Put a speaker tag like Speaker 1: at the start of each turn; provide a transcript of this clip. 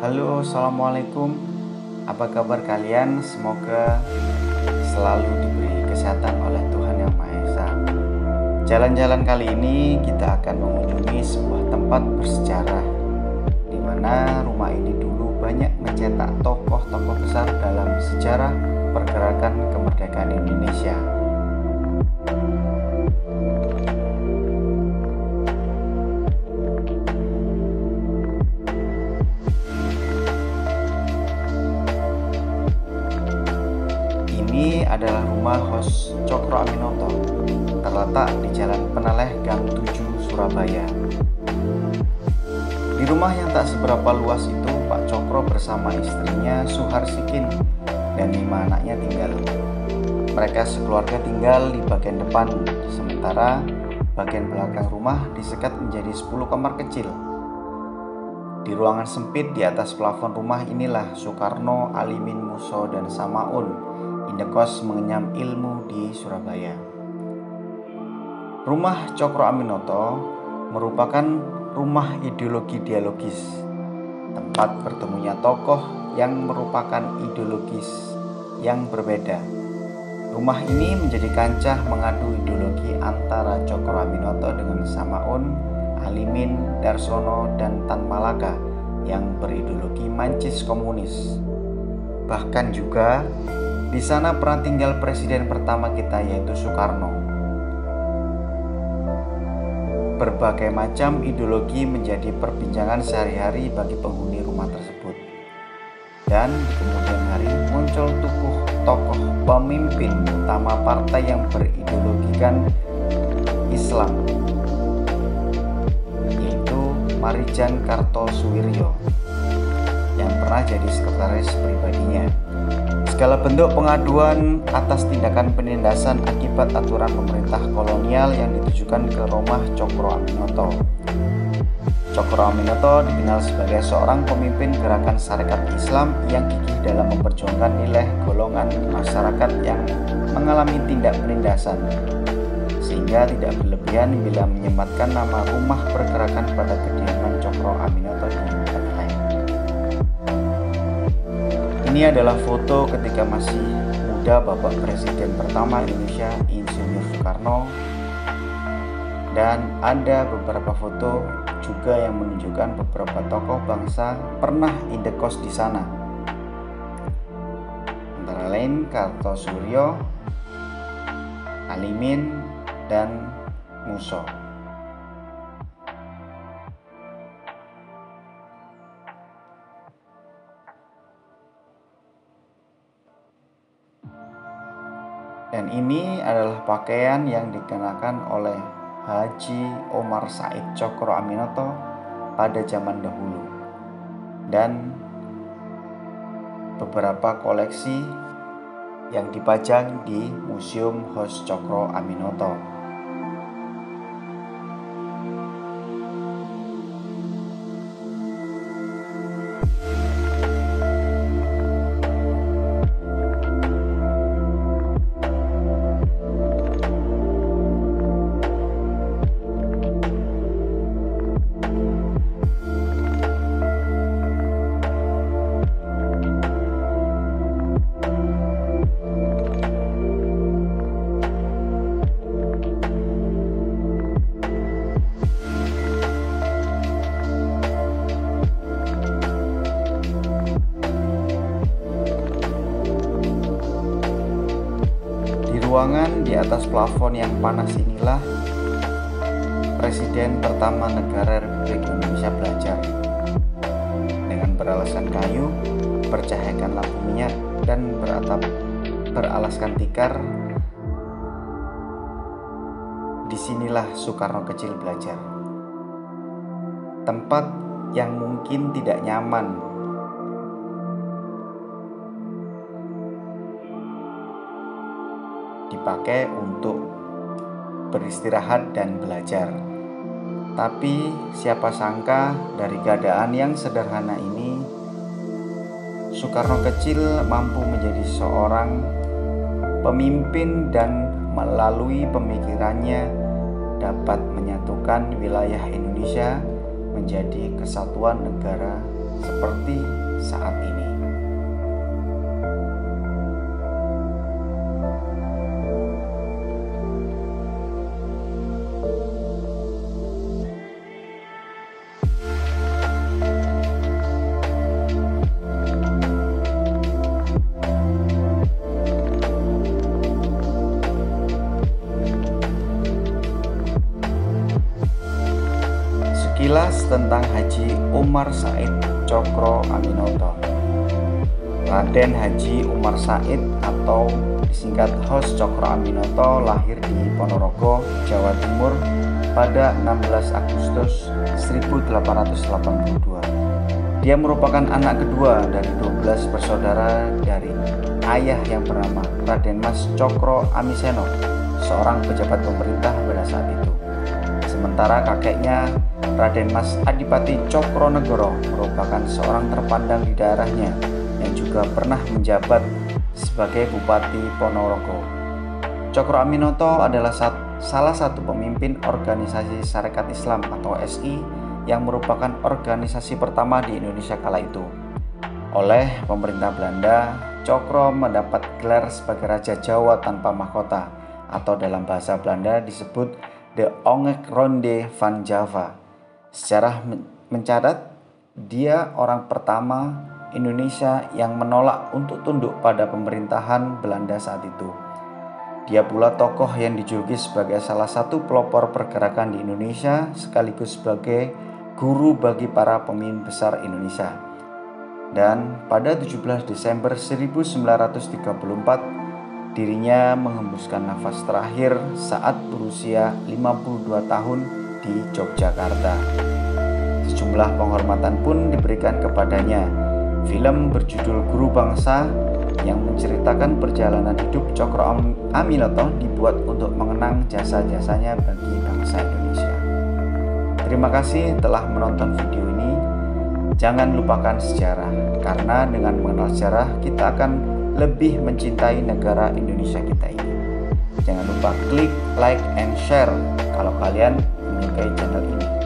Speaker 1: Halo, assalamualaikum. Apa kabar kalian? Semoga selalu diberi kesehatan oleh Tuhan Yang Maha Esa. Jalan-jalan kali ini kita akan mengunjungi sebuah tempat bersejarah, di mana rumah ini dulu banyak mencetak tokoh-tokoh besar dalam sejarah pergerakan kemerdekaan Indonesia. Ini adalah rumah Hos Cokro Aminoto, terletak di Jalan Peneleh Gang 7, Surabaya. Di rumah yang tak seberapa luas itu, Pak Cokro bersama istrinya Suharsikin dan 5 anaknya tinggal. Mereka sekeluarga tinggal di bagian depan, sementara bagian belakang rumah disekat menjadi 10 kamar kecil. Di ruangan sempit di atas plafon rumah inilah Soekarno, Alimin, Muso, dan Samaun indekos mengenyam ilmu di Surabaya. Rumah Cokro Aminoto merupakan rumah ideologi dialogis, tempat bertemunya tokoh yang merupakan ideologis yang berbeda. Rumah ini menjadi kancah mengadu ideologi antara Cokro Aminoto dengan Samaun, Alimin, Darsono, dan Tan Malaka yang berideologi mancis komunis. Bahkan juga di sana pernah tinggal presiden pertama kita, yaitu Soekarno. Berbagai macam ideologi menjadi perbincangan sehari-hari bagi penghuni rumah tersebut. Dan di kemudian hari muncul tokoh pemimpin utama partai yang berideologikan Islam, yaitu Marijan Kartosuwiryo, yang pernah jadi sekretaris pribadinya. Segala bentuk pengaduan atas tindakan penindasan akibat aturan pemerintah kolonial yang ditujukan ke rumah Cokro Aminoto. Cokro Aminoto dikenal sebagai seorang pemimpin gerakan Sarekat Islam yang gigih dalam memperjuangkan nilai golongan masyarakat yang mengalami tindak penindasan, sehingga tidak berlebihan bila menyematkan nama rumah pergerakan pada kediaman Cokro Aminoto di tempat lain. Ini adalah foto ketika masih muda Bapak Presiden pertama Indonesia, Insinyur Soekarno, dan ada beberapa foto juga yang menunjukkan beberapa tokoh bangsa pernah indekos di sana, antara lain Kartosuwiryo, Alimin, dan Muso. Dan ini adalah pakaian yang dikenakan oleh Haji Omar Said Cokro Aminoto pada zaman dahulu, dan beberapa koleksi yang dipajang di Museum Hos Cokro Aminoto. Ruangan di atas plafon yang panas inilah Presiden pertama negara Republik Indonesia belajar. Dengan beralasan kayu, bercahayakan lampu minyak, dan beralaskan tikar, disinilah Soekarno kecil belajar. Tempat yang mungkin tidak nyaman dipakai untuk beristirahat dan belajar. Tapi siapa sangka dari keadaan yang sederhana ini, Soekarno kecil mampu menjadi seorang pemimpin dan melalui pemikirannya dapat menyatukan wilayah Indonesia menjadi kesatuan negara seperti saat ini. Sekilas tentang Haji Umar Said Cokro Aminoto. Raden Haji Umar Said atau disingkat Hos Cokro Aminoto lahir di Ponorogo, Jawa Timur pada 16 Agustus 1882. Dia merupakan anak kedua dari 12 bersaudara dari ayah yang bernama Raden Mas Cokro Amiseno, seorang pejabat pemerintah pada saat itu. Sementara kakeknya Raden Mas Adipati Cokronegoro merupakan seorang terpandang di daerahnya yang juga pernah menjabat sebagai Bupati Ponorogo. Cokro Aminoto adalah salah satu pemimpin organisasi Sarekat Islam atau SI yang merupakan organisasi pertama di Indonesia kala itu. Oleh pemerintah Belanda, Cokro mendapat gelar sebagai Raja Jawa tanpa mahkota atau dalam bahasa Belanda disebut De Ongek Ronde van Java. Sejarah mencatat dia orang pertama Indonesia yang menolak untuk tunduk pada pemerintahan Belanda saat itu. Dia pula tokoh yang dijuluki sebagai salah satu pelopor pergerakan di Indonesia sekaligus sebagai guru bagi para pemimpin besar Indonesia. Dan pada 17 Desember 1934 dirinya menghembuskan nafas terakhir saat berusia 52 tahun di Yogyakarta. Sejumlah penghormatan pun diberikan kepadanya. Film berjudul Guru Bangsa yang menceritakan perjalanan hidup Cokro Aminoto dibuat untuk mengenang jasa-jasanya bagi bangsa Indonesia. Terima kasih telah menonton video ini. Jangan lupakan sejarah, karena dengan mengenal sejarah kita akan lebih mencintai negara Indonesia kita ini. Jangan lupa klik like and share kalau kalian menyukai channel ini.